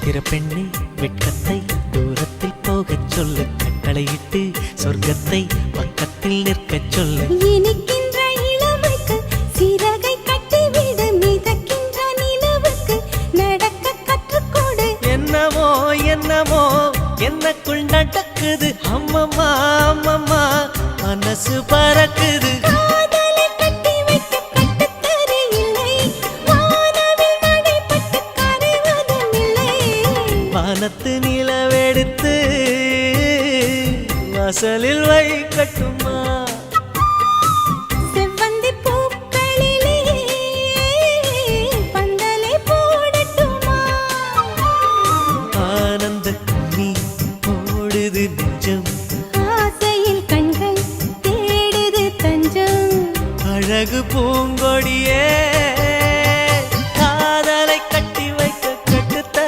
சித்திர பெண்ணே வெட்கத்தை தூரத்தில் போகச் சொல்லு, கட்டளையிட்டு சொர்க்கத்தை பக்கத்தில் நிற்கச் சொல்லு. இனிக்கின்ற இளமைக்கு சிறகை கட்டிவிடு, மிதக்கின்ற நிலவுக்கு நடக்க கற்றுக்கொடு. என்னமோ என்னமோ என்னக்குள் நடக்குது, அம்மம்மா அம்மம்மா மனசு பறக்குது. காதலை கட்டி வைக்க கட்டுத்தரு இல்லை, வானவில் மழைப்பட்டு கரைவதும் இல்லை. வானத்து நிலவெடுத்து வாசலில் வைக்கட்டுமா? செவ்வந்தி பூக்களிலே பந்தலை போடட்டுமா? ஆனந்த கண்ணீர் ஓடுது நெஞ்சம், ஆசையில் கண்கள் தேடுது தஞ்சம். அழகு பூங்க